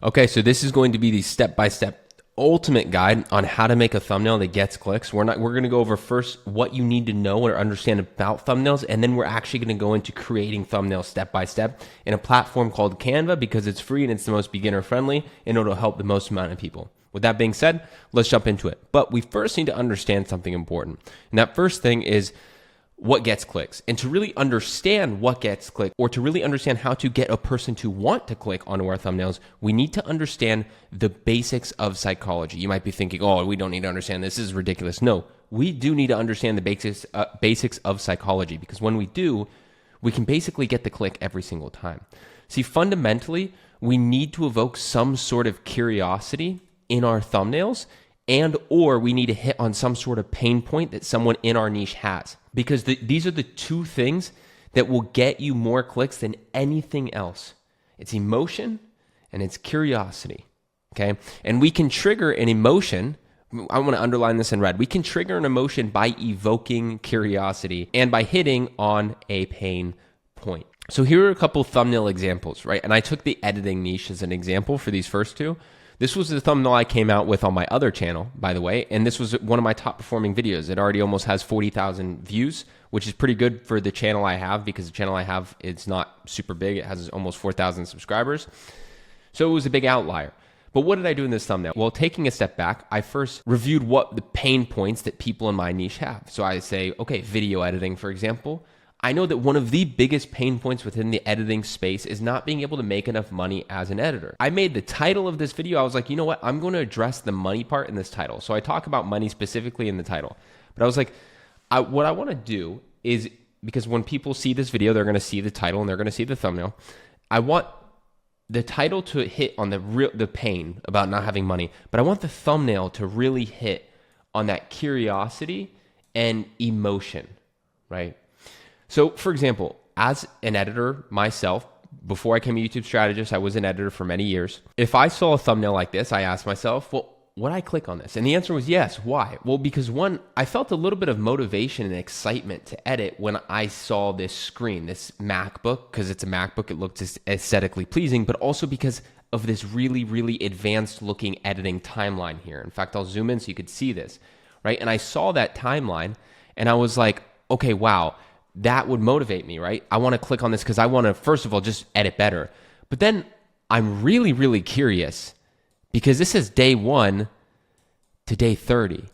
Okay, so this is going to be the step-by-step ultimate guide on how to make a thumbnail that gets clicks. We're going to go over first what you need to know or understand about thumbnails, and then we're actually going to go into creating thumbnails step by step in a platform called Canva because it's free and it's the most beginner friendly and it'll help the most amount of people. With that being said, let's jump into it. But we first need to understand something important. And that first thing is what gets clicks. And to really understand what gets clicked, or to really understand how to get a person to want to click onto our thumbnails, we need to understand the basics of psychology. You might be thinking, oh, we don't need to understand this. This is ridiculous. No, we do need to understand the basics of psychology, because when we do, we can basically get the click every single time. See, fundamentally, we need to evoke some sort of curiosity in our thumbnails, and or we need to hit on some sort of pain point that someone in our niche has. Because these are the two things that will get you more clicks than anything else. It's emotion and it's curiosity, okay? And we can trigger an emotion. I want to underline this in red. We can trigger an emotion by evoking curiosity and by hitting on a pain point. So here are a couple thumbnail examples, right? And I took the editing niche as an example for these first two. This was the thumbnail I came out with on my other channel, by the way, and this was one of my top performing videos. It already almost has 40,000 views, which is pretty good for the channel I have, because the channel I have, it's not super big. It has almost 4,000 subscribers. So it was a big outlier. But what did I do in this thumbnail? Well, taking a step back, I first reviewed what the pain points that people in my niche have. So I say, okay, video editing, for example. I know that one of the biggest pain points within the editing space is not being able to make enough money as an editor. I made the title of this video, I was like, you know what? I'm going to address the money part in this title. So I talk about money specifically in the title. But I was like, what I want to do is, because when people see this video, they're going to see the title and they're going to see the thumbnail. I want the title to hit on the pain about not having money, but I want the thumbnail to really hit on that curiosity and emotion, right? So, for example, as an editor myself, before I became a YouTube strategist, I was an editor for many years. If I saw a thumbnail like this, I asked myself, well, would I click on this? And the answer was yes. Why? Well, because one, I felt a little bit of motivation and excitement to edit when I saw this screen, this MacBook, because it's a MacBook, it looked aesthetically pleasing, but also because of this really, really advanced looking editing timeline here. In fact, I'll zoom in so you could see this, right? And I saw that timeline and I was like, okay, wow. That would motivate me, right? I want to click on this because I want to, first of all, just edit better. But then I'm really, really curious because this is day 1 to day 30.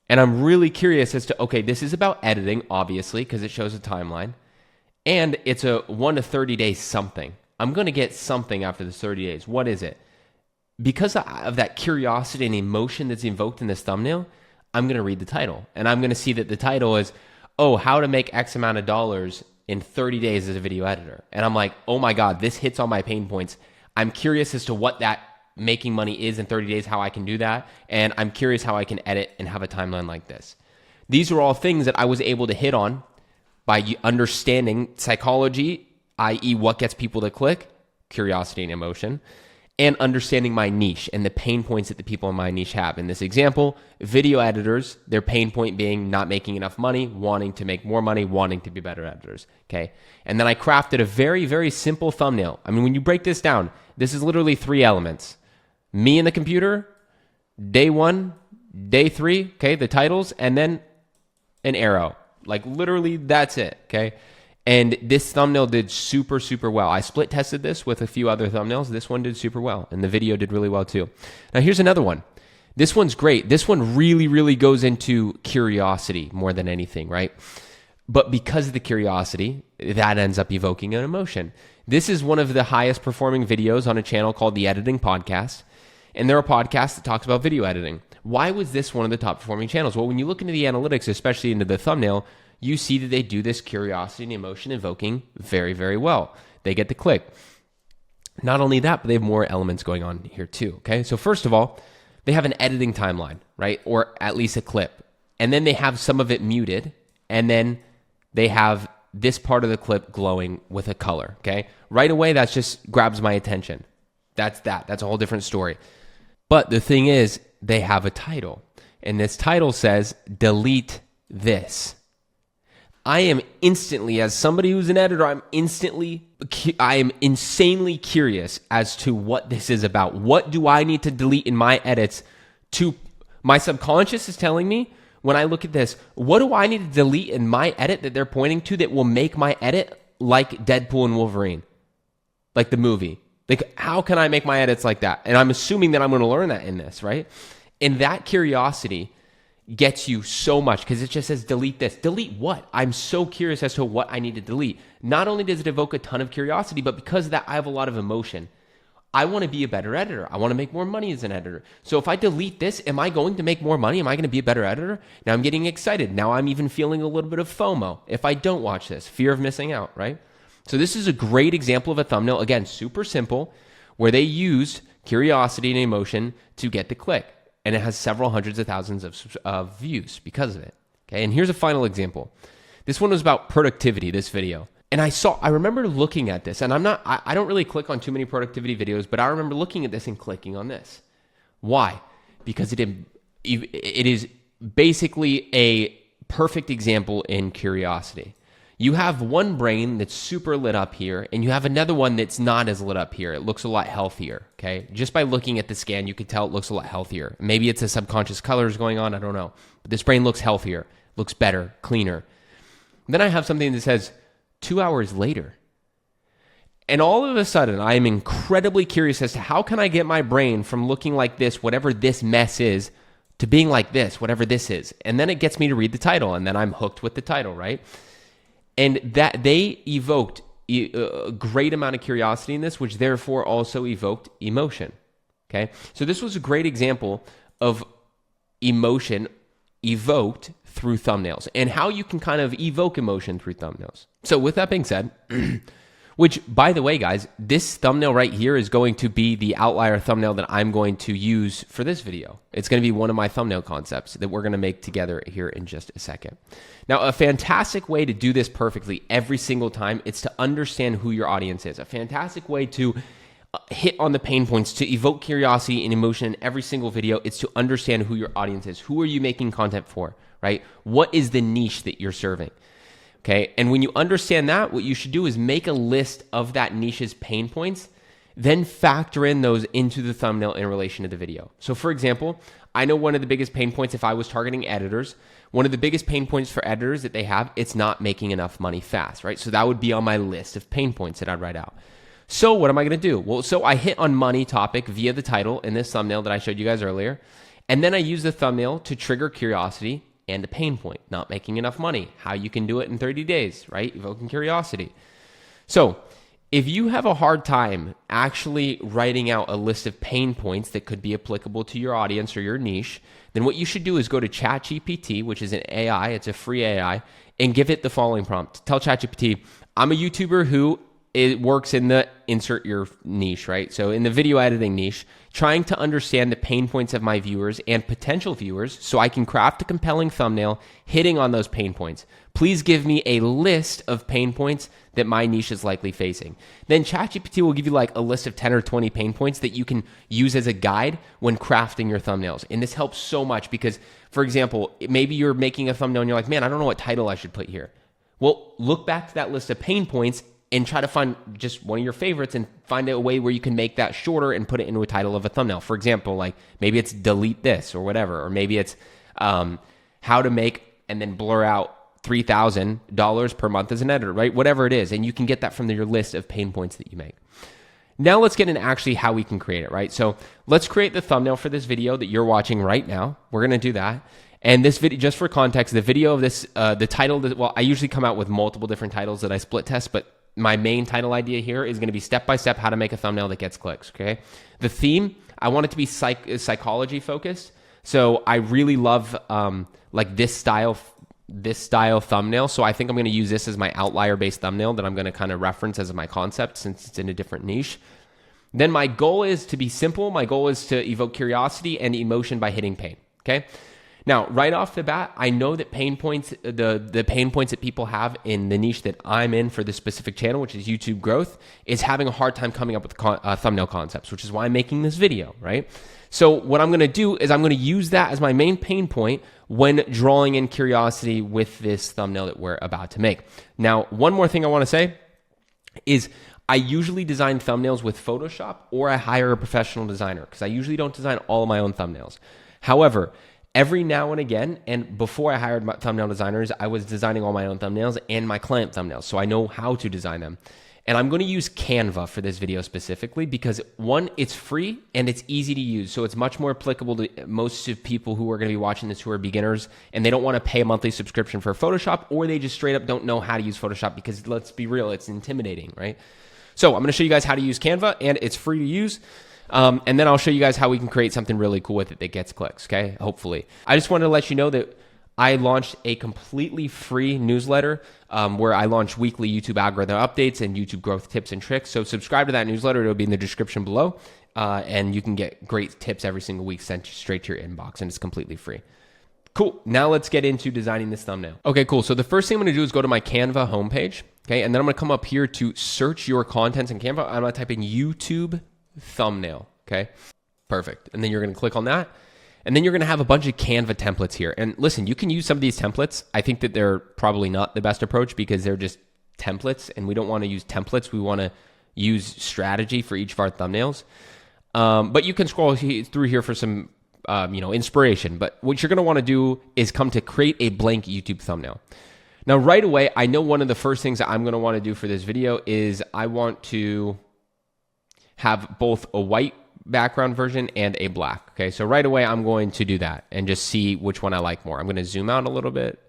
And I'm really curious as to, okay, this is about editing, obviously, because it shows a timeline. And it's a 1 to 30 days something. I'm going to get something after the 30 days. What is it? Because of that curiosity and emotion that's invoked in this thumbnail, I'm going to read the title. And I'm going to see that the title is, oh, how to make X amount of dollars in 30 days as a video editor. And I'm like, oh my God, this hits all my pain points. I'm curious as to what that making money is in 30 days, how I can do that. And I'm curious how I can edit and have a timeline like this. These are all things that I was able to hit on by understanding psychology, i.e. what gets people to click, curiosity and emotion, and understanding my niche and the pain points that the people in my niche have. In this example, video editors, their pain point being not making enough money, wanting to make more money, wanting to be better editors, okay? And then I crafted a very, very simple thumbnail. I mean, when you break this down, this is literally 3 elements. Me and the computer, day 1, day 3, okay, the titles, and then an arrow. Like literally that's it, okay? And this thumbnail did super, super well. I split tested this with a few other thumbnails. This one did super well, and the video did really well too. Now here's another one. This one's great. This one really, really goes into curiosity more than anything, right? But because of the curiosity, that ends up evoking an emotion. This is one of the highest performing videos on a channel called The Editing Podcast, and they're a podcast that talks about video editing. Why was this one of the top performing channels? Well, when you look into the analytics, especially into the thumbnail, you see that they do this curiosity and emotion evoking very, very well. They get the click. Not only that, but they have more elements going on here too, okay? So first of all, they have an editing timeline, right? Or at least a clip. And then they have some of it muted. And then they have this part of the clip glowing with a color, okay? Right away, that just grabs my attention. That's that. That's a whole different story. But the thing is, they have a title. And this title says, delete this. I am instantly, as somebody who's an editor, I'm instantly I am insanely curious as to what this is about. What do I need to delete in my edits to, my subconscious is telling me when I look at this, what do I need to delete in my edit that they're pointing to that will make my edit like Deadpool and Wolverine, like the movie? Like, how can I make my edits like that? And I'm assuming that I'm going to learn that in this, right? And that curiosity gets you so much because it just says delete this. Delete what? I'm so curious as to what I need to delete. Not only does it evoke a ton of curiosity, but because of that, I have a lot of emotion. I want to be a better editor. I want to make more money as an editor. So if I delete this, am I going to make more money? Am I going to be a better editor? Now I'm getting excited. Now I'm even feeling a little bit of FOMO if I don't watch this, fear of missing out, right? So this is a great example of a thumbnail. Again, super simple, where they used curiosity and emotion to get the click. And it has several hundreds of thousands of views because of it. Okay, and here's a final example. This one was about productivity, this video. And I remember looking at this, and I don't really click on too many productivity videos, but I remember looking at this and clicking on this. Why? Because it is basically a perfect example in curiosity. You have one brain that's super lit up here, and you have another one that's not as lit up here. It looks a lot healthier, okay? Just by looking at the scan, you could tell it looks a lot healthier. Maybe it's a subconscious colors going on, I don't know. But this brain looks healthier, looks better, cleaner. Then I have something that says 2 hours later. And all of a sudden, I am incredibly curious as to how can I get my brain from looking like this, whatever this mess is, to being like this, whatever this is. And then it gets me to read the title, and then I'm hooked with the title, right? And that they evoked a great amount of curiosity in this, which therefore also evoked emotion. Okay, so this was a great example of emotion evoked through thumbnails and how you can kind of evoke emotion through thumbnails. So with that being said, which by the way, guys, this thumbnail right here is going to be the outlier thumbnail that I'm going to use for this video. It's going to be one of my thumbnail concepts that we're going to make together here in just a second. Now, a fantastic way to do this perfectly every single time is to understand who your audience is. A fantastic way to hit on the pain points, to evoke curiosity and emotion in every single video, it's to understand who your audience is. Who are you making content for, right? What is the niche that you're serving? Okay, and when you understand that, what you should do is make a list of that niche's pain points, then factor in those into the thumbnail in relation to the video. So for example, I know one of the biggest pain points if I was targeting editors, one of the biggest pain points for editors that they have, it's not making enough money fast, right? So that would be on my list of pain points that I'd write out. So what am I going to do? Well, so I hit on money topic via the title in this thumbnail that I showed you guys earlier. And then I use the thumbnail to trigger curiosity and a pain point, not making enough money, how you can do it in 30 days, right? Evoking curiosity. So if you have a hard time actually writing out a list of pain points that could be applicable to your audience or your niche, then what you should do is go to ChatGPT, which is an AI, it's a free AI, and give it the following prompt. Tell ChatGPT, I'm a YouTuber who works in the insert your niche, right? So in the video editing niche, trying to understand the pain points of my viewers and potential viewers so I can craft a compelling thumbnail hitting on those pain points. Please give me a list of pain points that my niche is likely facing. Then ChatGPT will give you like a list of 10 or 20 pain points that you can use as a guide when crafting your thumbnails. And this helps so much because, for example, maybe you're making a thumbnail and you're like, man, I don't know what title I should put here. Well, look back to that list of pain points and try to find just one of your favorites and find a way where you can make that shorter and put it into a title of a thumbnail. For example, like maybe it's delete this or whatever, or maybe it's how to make and then blur out $3,000 per month as an editor, right? Whatever it is. And you can get that from your list of pain points that you make. Now let's get into actually how we can create it, right? So let's create the thumbnail for this video that you're watching right now. We're going to do that. And this video, just for context, the video of this, the title, well, I usually come out with multiple different titles that I split test, but my main title idea here is going to be step-by-step how to make a thumbnail that gets clicks, okay? The theme, I want it to be psychology focused. So I really love like this style thumbnail. So I think I'm going to use this as my outlier-based thumbnail that I'm going to kind of reference as my concept since it's in a different niche. Then my goal is to be simple. My goal is to evoke curiosity and emotion by hitting pain, okay? Now, right off the bat, I know that pain points, the pain points that people have in the niche that I'm in for this specific channel, which is YouTube growth, is having a hard time coming up with thumbnail concepts, which is why I'm making this video, right? So what I'm going to do is I'm going to use that as my main pain point when drawing in curiosity with this thumbnail that we're about to make. Now, one more thing I want to say is I usually design thumbnails with Photoshop, or I hire a professional designer, because I usually don't design all of my own thumbnails. However, every now and again, and before I hired my thumbnail designers, I was designing all my own thumbnails and my client thumbnails, so I know how to design them. And I'm going to use Canva for this video specifically because, one, it's free and it's easy to use. So it's much more applicable to most of people who are going to be watching this who are beginners and they don't want to pay a monthly subscription for Photoshop, or they just straight up don't know how to use Photoshop because, let's be real, it's intimidating, right? So I'm going to show you guys how to use Canva, and it's free to use. And then I'll show you guys how we can create something really cool with it that gets clicks, okay? Hopefully. I just wanted to let you know that I launched a completely free newsletter where I launch weekly YouTube algorithm updates and YouTube growth tips and tricks. So subscribe to that newsletter. It'll be in the description below. And you can get great tips every single week sent straight to your inbox, and it's completely free. Cool. Now let's get into designing this thumbnail. Okay, cool. So the first thing I'm going to do is go to my Canva homepage. Okay. And then I'm going to come up here to search your contents in Canva. I'm going to type in YouTube thumbnail. Okay. Perfect. And then you're going to click on that. And then you're going to have a bunch of Canva templates here. And listen, you can use some of these templates. I think that they're probably not the best approach because they're just templates, and we don't want to use templates. We want to use strategy for each of our thumbnails. But you can scroll through here for some inspiration. But what you're going to want to do is come to create a blank YouTube thumbnail. Now, right away, I know one of the first things that I'm going to want to do for this video is I want to have both a white background version and a black. Okay, so right away I'm going to do that and just see which one I like more. I'm going to zoom out a little bit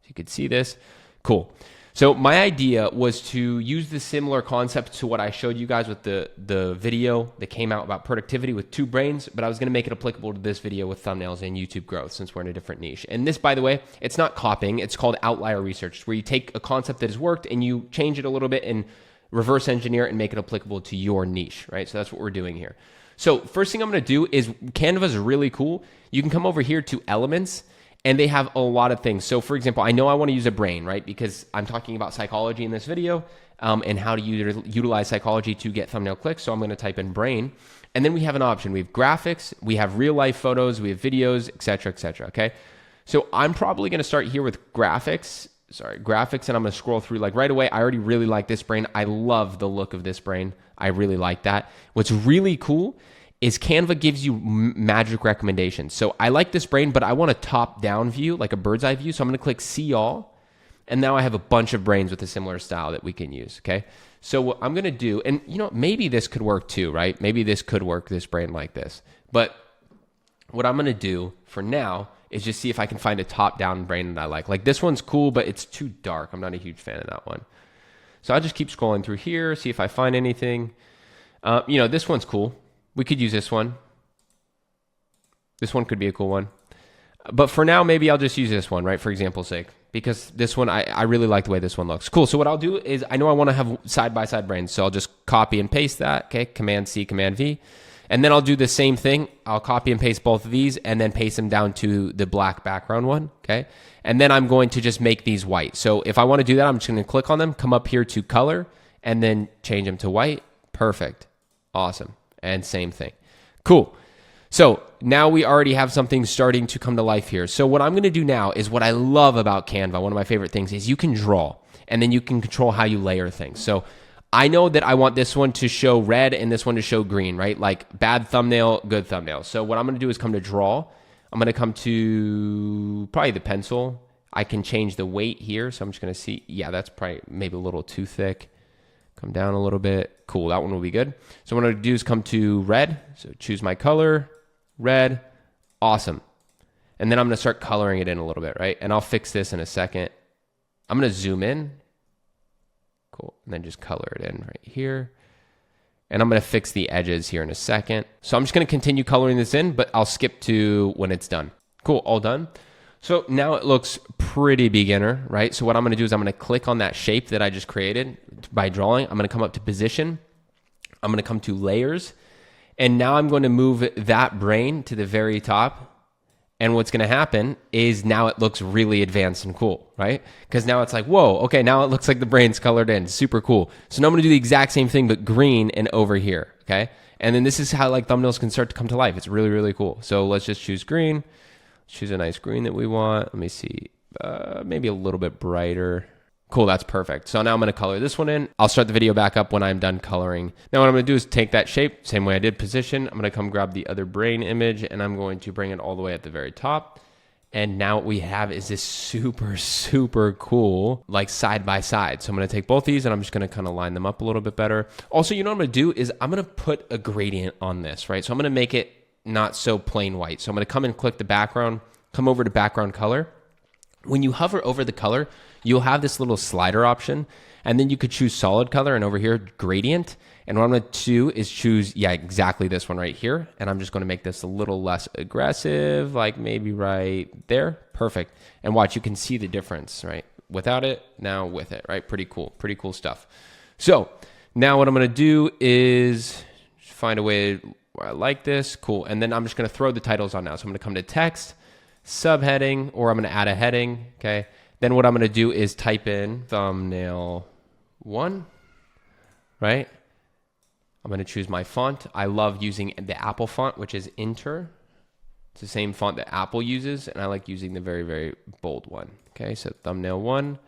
so you could see this. Cool. So my idea was to use the similar concept to what I showed you guys with the video that came out about productivity with 2 brains, but I was going to make it applicable to this video with thumbnails and YouTube growth, since we're in a different niche. And this, by the way, it's not copying. It's called outlier research, where you take a concept that has worked and you change it a little bit and reverse engineer it and make it applicable to your niche, right? So that's what we're doing here. So first thing I'm going to do is, Canva is really cool. You can come over here to elements, and they have a lot of things. So for example, I know I want to use a brain, right? Because I'm talking about psychology in this video and how to utilize psychology to get thumbnail clicks. So I'm going to type in brain. And then we have an option. We have graphics, we have real life photos, we have videos, etc., etc. Okay. So I'm probably going to start here with graphics. Graphics, and I'm going to scroll through. Like right away, I already really like this brain. I love the look of this brain. I really like that. What's really cool is Canva gives you magic recommendations. So I like this brain, but I want a top-down view, like a bird's eye view. So I'm going to click See All, and now I have a bunch of brains with a similar style that we can use, okay? So what I'm going to do, and maybe this could work too, right? Maybe this could work, this brain like this. But what I'm going to do for now is just see if I can find a top-down brain that I like. Like this one's cool, but it's too dark. I'm not a huge fan of that one. So I'll just keep scrolling through here, see if I find anything. This one's cool. We could use this one. This one could be a cool one. But for now, maybe I'll just use this one, right, for example's sake. Because this one, I really like the way this one looks. Cool, so what I'll do is, I know I want to have side-by-side brains, so I'll just copy and paste that, okay, Command-C, Command-V. And then I'll do the same thing. I'll copy and paste both of these and then paste them down to the black background one, okay? And then I'm going to just make these white. So if I want to do that, I'm just going to click on them, come up here to color, and then change them to white. Perfect. Awesome. And same thing. Cool. So now we already have something starting to come to life here. So what I'm going to do now is what I love about Canva, one of my favorite things, is you can draw, and then you can control how you layer things. So I know that I want this one to show red and this one to show green, right? Like bad thumbnail, good thumbnail. So what I'm going to do is come to draw. I'm going to come to probably the pencil. I can change the weight here. So I'm just going to see. Yeah, that's probably maybe a little too thick. Come down a little bit. Cool. That one will be good. So what I'm going to do is come to red. So choose my color, red. Awesome. And then I'm going to start coloring it in a little bit, right? And I'll fix this in a second. I'm going to zoom in. Cool. And then just color it in right here. And I'm going to fix the edges here in a second. So I'm just going to continue coloring this in, but I'll skip to when it's done. Cool. All done. So now it looks pretty beginner, right? So what I'm going to do is I'm going to click on that shape that I just created by drawing. I'm going to come up to position. I'm going to come to layers. And now I'm going to move that brain to the very top. And what's going to happen is now it looks really advanced and cool, right? Because now it's like, whoa, okay, now it looks like the brain's colored in. Super cool. So now I'm going to do the exact same thing, but green and over here, okay? And then this is how like thumbnails can start to come to life. It's really, really cool. So let's just choose green. Let's choose a nice green that we want. Let me see. Maybe a little bit brighter. Cool, that's perfect. So now I'm gonna color this one in. I'll start the video back up when I'm done coloring. Now what I'm gonna do is take that shape, same way I did position. I'm gonna come grab the other brain image and I'm going to bring it all the way at the very top. And now what we have is this super, super cool, like side by side. So I'm gonna take both these and I'm just gonna kind of line them up a little bit better. Also, you know what I'm gonna do is I'm gonna put a gradient on this, right? So I'm gonna make it not so plain white. So I'm gonna come and click the background, come over to background color. When you hover over the color, you'll have this little slider option, and then you could choose solid color, and over here, gradient. And what I'm gonna do is choose, yeah, exactly this one right here. And I'm just gonna make this a little less aggressive, like maybe right there. Perfect. And watch, you can see the difference, right? Without it, now with it, right? Pretty cool stuff. So now what I'm gonna do is find a way where I like this, cool. And then I'm just gonna throw the titles on now. So I'm gonna come to text, subheading, or I'm gonna add a heading, okay? Then what I'm gonna do is type in thumbnail 1, right? I'm gonna choose my font. I love using the Apple font, which is Inter. It's the same font that Apple uses, and I like using the very, very bold one. Okay, so thumbnail 1,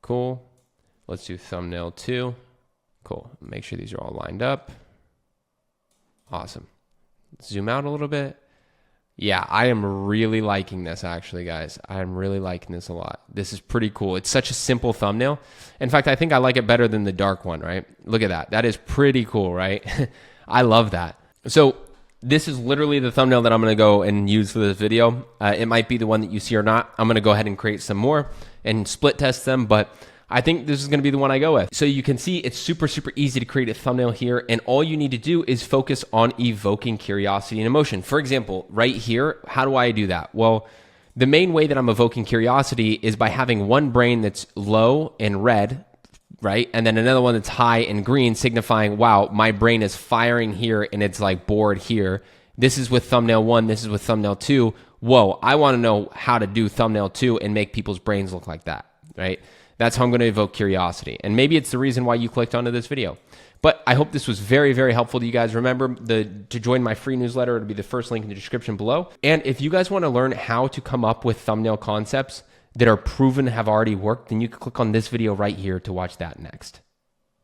cool. Let's do thumbnail 2, cool. Make sure these are all lined up. Awesome. Zoom out a little bit. Yeah, I am really liking this actually, guys. I'm really liking this a lot. This is pretty cool. It's such a simple thumbnail. In fact, I think I like it better than the dark one, right? Look at that. That is pretty cool, right? I love that. So this is literally the thumbnail that I'm going to go and use for this video. It might be the one that you see or not. I'm going to go ahead and create some more and split test them, but I think this is going to be the one I go with. So you can see it's super, super easy to create a thumbnail here. And all you need to do is focus on evoking curiosity and emotion. For example, right here, how do I do that? Well, the main way that I'm evoking curiosity is by having one brain that's low and red, right? And then another one that's high and green, signifying, wow, my brain is firing here and it's like bored here. This is with thumbnail 1. This is with thumbnail 2. Whoa, I want to know how to do thumbnail 2 and make people's brains look like that, right? That's how I'm going to evoke curiosity. And maybe it's the reason why you clicked onto this video. But I hope this was very, very helpful to you guys. Remember to join my free newsletter. It'll be the first link in the description below. And if you guys want to learn how to come up with thumbnail concepts that are proven have already worked, then you can click on this video right here to watch that next.